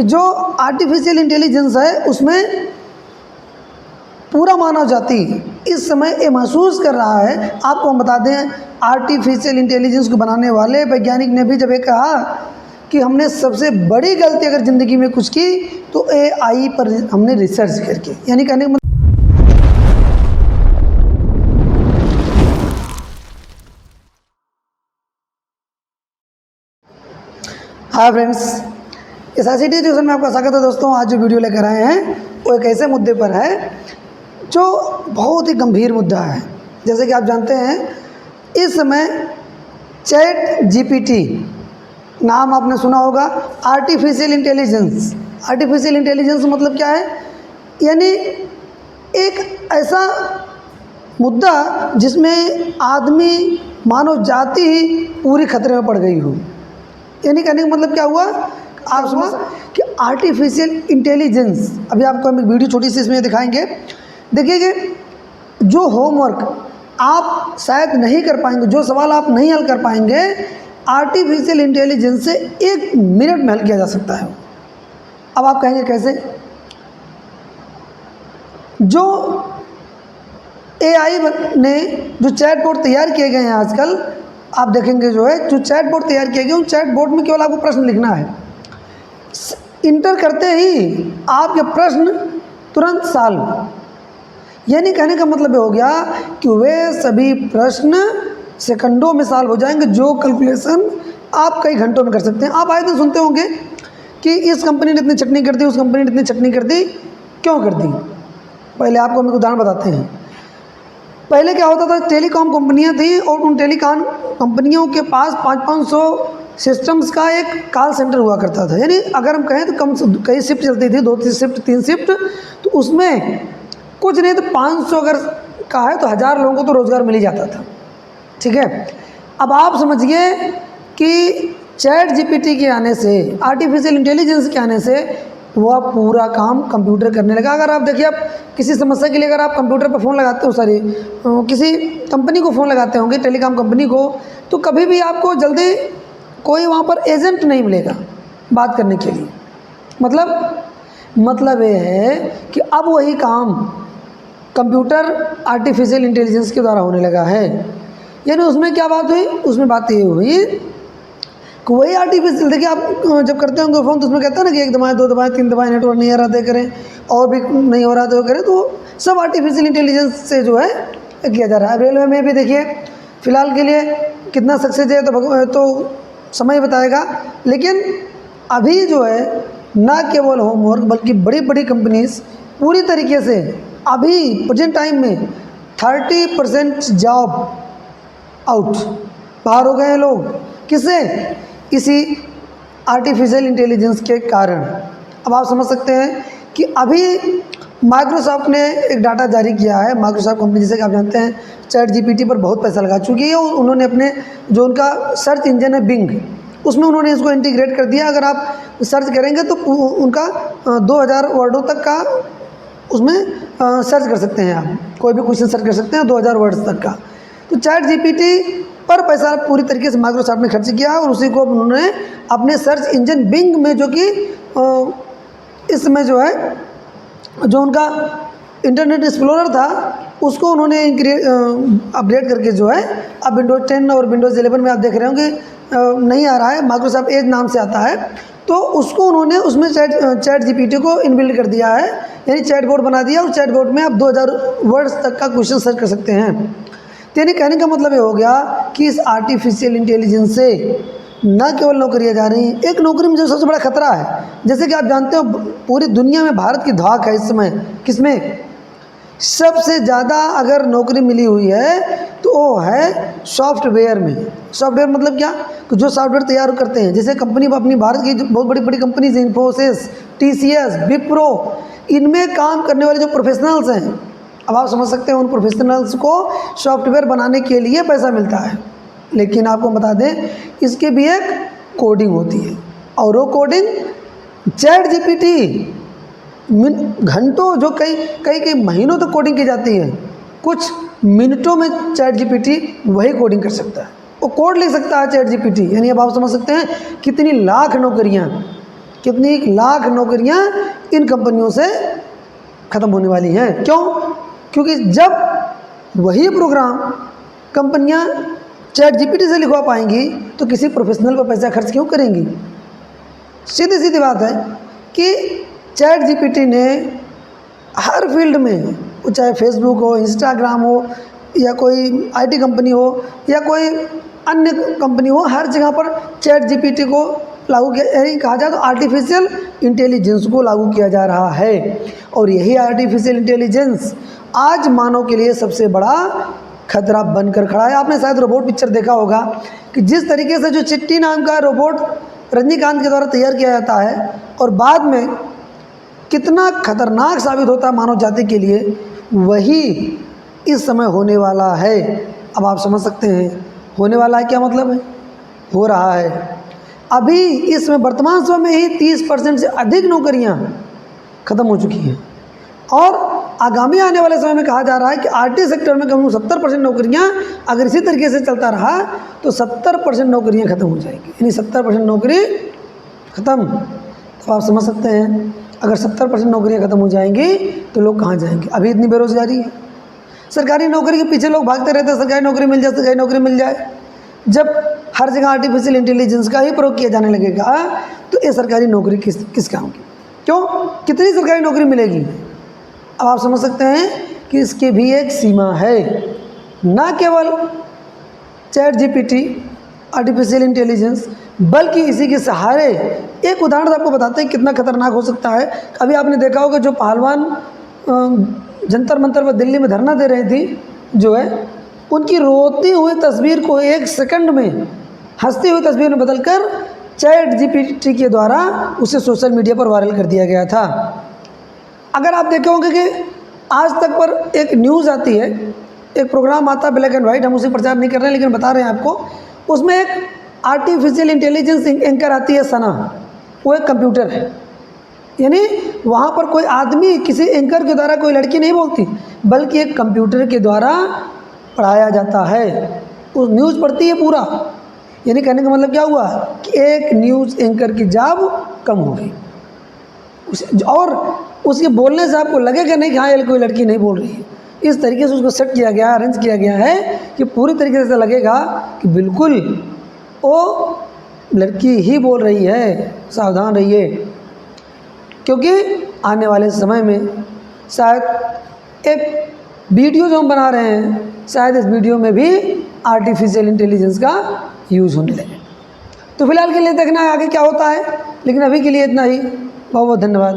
कि जो artificial intelligence है उसमें पूरा मानव जाति इस समय ये महसूस कर रहा है। आपको हम बता दें, आर्टिफिशियल इंटेलिजेंस को बनाने वाले वैज्ञानिक ने भी जब ये कहा कि हमने सबसे बड़ी गलती अगर ज़िंदगी में कुछ की तो AI पर हमने रिसर्च करके, यानी कहने का हाय फ्रेंड्स, इस ICT एजुकेशन में आपका स्वागत है। दोस्तों, आज जो वीडियो लेकर आए हैं वो एक ऐसे मुद्दे पर है जो बहुत ही गंभीर मुद्दा है। जैसे कि आप जानते हैं, इस समय ChatGPT नाम आपने सुना होगा। आर्टिफिशियल इंटेलिजेंस, आर्टिफिशियल इंटेलिजेंस मतलब क्या है? यानी एक ऐसा मुद्दा जिसमें आदमी, मानव जाति ही पूरी खतरे में पड़ गई हो। यानी कहने का मतलब क्या हुआ? आप समझ कि आर्टिफिशियल इंटेलिजेंस, अभी आपको हम एक वीडियो छोटी सी इसमें दिखाएंगे। देखिए, जो होमवर्क आप शायद नहीं कर पाएंगे, जो सवाल आप नहीं हल कर पाएंगे, आर्टिफिशियल इंटेलिजेंस से 1 मिनट में हल किया जा सकता है। अब आप कहेंगे कैसे? जो AI ने जो चैटबॉट तैयार किए गए हैं आजकल, आप देखेंगे जो है जो चैटबॉट तैयार किए गए, उन चैटबॉट में केवल आपको प्रश्न लिखना है। इंटर करते ही आपके प्रश्न तुरंत सॉल्व। यानी कहने का मतलब ये हो गया कि वे सभी प्रश्न सेकंडों में सॉल्व हो जाएंगे, जो कैलकुलेशन आप कई घंटों में कर सकते हैं। आप आए दिन सुनते होंगे कि इस कंपनी ने इतनी छटनी कर दी, उस कंपनी ने इतनी छटनी कर दी। क्यों कर दी? पहले आपको हम एक उदाहरण बताते हैं। पहले क्या होता था, टेलीकॉम कंपनियां थी और उन टेलीकॉम कंपनियों के पास 500 सिस्टम्स का एक कॉल सेंटर हुआ करता था। यानी अगर हम कहें तो कई शिफ्ट चलती थी, 2 शिफ्ट 3 शिफ्ट, तो उसमें कुछ नहीं तो 500 अगर का है तो 1000 लोगों को तो रोज़गार मिल ही जाता था। ठीक है, अब आप समझिए कि ChatGPT के आने से, आर्टिफिशियल इंटेलिजेंस के आने से वह पूरा काम कंप्यूटर करने लगा। अगर आप देखिए, आप किसी समस्या के लिए अगर आप कंप्यूटर पर फ़ोन लगाते हो, किसी कंपनी को फ़ोन लगाते होंगे, टेलीकॉम कंपनी को, तो कभी भी आपको जल्दी कोई वहाँ पर एजेंट नहीं मिलेगा बात करने के लिए। मतलब ये है कि अब वही काम कंप्यूटर आर्टिफिशियल इंटेलिजेंस के द्वारा होने लगा है। यानी उसमें क्या बात हुई? उसमें बात ये हुई कि वही आर्टिफिशियल, देखिए आप जब करते होंगे फ़ोन तो उसमें कहता है ना कि 1 दबाएं, 2 दबाएं, 3 दबाएं, नेटवर्क नहीं आ रहा तो करें, और भी नहीं हो रहा तो करें। तो सब आर्टिफिशियल इंटेलिजेंस से जो है किया जा रहा है। रेलवे में भी देखिए, फ़िलहाल के लिए कितना सक्सेस है तो समय बताएगा। लेकिन अभी जो है ना केवल होमवर्क बल्कि बड़ी बड़ी कंपनीज पूरी तरीके से अभी प्रेजेंट टाइम में 30% जॉब आउट, बाहर हो गए हैं लोग। किससे? इसी आर्टिफिशियल इंटेलिजेंस के कारण। अब आप समझ सकते हैं कि अभी माइक्रोसॉफ्ट ने एक डाटा जारी किया है। माइक्रोसॉफ्ट कंपनी, जैसे कि आप जानते हैं, ChatGPT पर बहुत पैसा लगा चुकी है। उन्होंने अपने जो उनका सर्च इंजन है बिंग, उसमें उन्होंने इसको इंटीग्रेट कर दिया। अगर आप सर्च करेंगे तो उनका 2000 वर्डों तक का उसमें सर्च कर सकते हैं। आप कोई भी क्वेश्चन सर्च कर सकते हैं 2000 वर्ड्स तक का। तो ChatGPT पर पैसा पूरी तरीके से माइक्रोसॉफ्ट ने खर्च किया और उसी को उन्होंने अपने सर्च इंजन बिंग में, जो कि इसमें जो है जो उनका इंटरनेट एक्सप्लोरर था, उसको उन्होंने अपडेट करके जो है अब विंडोज़ 10 और विंडोज़ 11 में आप देख रहे होंगे नहीं आ रहा है, माइक्रोसॉफ्ट एज नाम से आता है। तो उसको उन्होंने उसमें ChatGPT को इनबिल्ड कर दिया है, यानी चैटबॉट बना दिया। और चैटबॉट में आप 2000 वर्ड्स तक का क्वेश्चन सर्च कर सकते हैं। यानी कहने का मतलब ये हो गया कि इस आर्टिफिशियल इंटेलिजेंस से न केवल नौकरियां जा रही हैं, एक नौकरी में जो सबसे बड़ा खतरा है, जैसे कि आप जानते हो पूरी दुनिया में भारत की धाक है इस समय। किसमें? सबसे ज़्यादा अगर नौकरी मिली हुई है तो वो है सॉफ्टवेयर में। सॉफ्टवेयर मतलब क्या? कि जो सॉफ्टवेयर तैयार करते हैं, जैसे कंपनी अपनी भारत की बहुत बड़ी बड़ी कंपनीज, इन्फोसिस, TCS, विप्रो, इनमें काम करने वाले जो प्रोफेशनल्स हैं, अब आप समझ सकते हैं उन प्रोफेशनल्स को सॉफ्टवेयर बनाने के लिए पैसा मिलता है। लेकिन आपको बता दें, इसके भी एक कोडिंग होती है, और वो कोडिंग ChatGPT घंटों, जो कई महीनों तक कोडिंग की जाती है, कुछ मिनटों में ChatGPT वही कोडिंग कर सकता है। वो कोड लिख सकता है ChatGPT। यानी अब आप समझ सकते हैं कितनी लाख नौकरियां कितनी लाख नौकरियां इन कंपनियों से ख़त्म होने वाली हैं। क्यों? क्योंकि जब वही प्रोग्राम कंपनियां चैट जीपीटी से लिखवा पाएंगी तो किसी प्रोफेशनल पर पैसा खर्च क्यों करेंगी? सीधी सीधी बात है कि चैट जीपीटी ने हर फील्ड में, वो चाहे फेसबुक हो, इंस्टाग्राम हो, या कोई आईटी कंपनी हो, या कोई अन्य कंपनी हो, हर जगह पर चैट जीपीटी को लागू किया, यानी कहा जाए तो आर्टिफिशियल इंटेलिजेंस को लागू किया जा रहा है। और यही आर्टिफिशियल इंटेलिजेंस आज मानव के लिए सबसे बड़ा खतरा बनकर खड़ा है। आपने शायद रोबोट पिक्चर देखा होगा कि जिस तरीके से जो चिट्टी नाम का रोबोट रजनीकांत के द्वारा तैयार किया जाता है और बाद में कितना खतरनाक साबित होता है मानव जाति के लिए, वही इस समय होने वाला है। अब आप समझ सकते हैं होने वाला है क्या मतलब है? हो रहा है। अभी इसमें वर्तमान समय में ही 30% से अधिक नौकरियां ख़त्म हो चुकी हैं और आगामी आने वाले समय में कहा जा रहा है कि आईटी सेक्टर में कम 70% नौकरियां, अगर इसी तरीके से चलता रहा तो 70% नौकरियां ख़त्म हो जाएगी, यानी 70% नौकरी ख़त्म। तो आप समझ सकते हैं अगर 70% नौकरियां ख़त्म हो जाएंगी तो लोग कहाँ जाएंगे? अभी इतनी बेरोज़गारी है, सरकारी नौकरी के पीछे लोग भागते रहते हैं, सरकारी नौकरी मिल जाए, सरकारी नौकरी मिल जाए। जब हर जगह आर्टिफिशियल इंटेलिजेंस का ही प्रयोग किया जाने लगेगा तो ये सरकारी नौकरी किस काम की? क्यों? कितनी सरकारी नौकरी मिलेगी? अब आप समझ सकते हैं कि इसकी भी एक सीमा है। ना केवल चैट जीपीटी आर्टिफिशियल इंटेलिजेंस, बल्कि इसी के सहारे एक उदाहरण आपको बताते हैं कितना खतरनाक हो सकता है। अभी आपने देखा होगा जो पहलवान जंतर मंतर पर दिल्ली में धरना दे रही थी, जो है उनकी रोती हुई तस्वीर को 1 सेकंड में हंसती हुई तस्वीर में बदलकर चैट जीपीटी के द्वारा उसे सोशल मीडिया पर वायरल कर दिया गया था। अगर आप देखे होंगे कि आज तक पर एक न्यूज़ आती है, एक प्रोग्राम आता है ब्लैक एंड वाइट, हम उसे प्रचार नहीं कर रहे हैं लेकिन बता रहे हैं आपको, उसमें एक आर्टिफिशियल इंटेलिजेंस एंकर आती है सना, वो एक कंप्यूटर है। यानी वहाँ पर कोई आदमी किसी एंकर के द्वारा, कोई लड़की नहीं बोलती, बल्कि एक कंप्यूटर के द्वारा पढ़ाया जाता है। उस न्यूज़ पढ़ती है पूरा, यानी कहने का मतलब क्या हुआ कि एक न्यूज़ एंकर की जॉब कम हो गई और उसके बोलने से आपको लगेगा नहीं कि हाँ ये कोई लड़की नहीं बोल रही है। इस तरीके से उसको सेट किया गया, अरेंज किया गया है कि पूरी तरीके से लगेगा कि बिल्कुल वो लड़की ही बोल रही है। सावधान रहिए, क्योंकि आने वाले समय में शायद एक वीडियो जो हम बना रहे हैं, शायद इस वीडियो में भी आर्टिफिशियल इंटेलिजेंस का यूज़ होने लगे। तो फिलहाल के लिए देखना है आगे क्या होता है, लेकिन अभी के लिए इतना ही। बहुत बहुत धन्यवाद।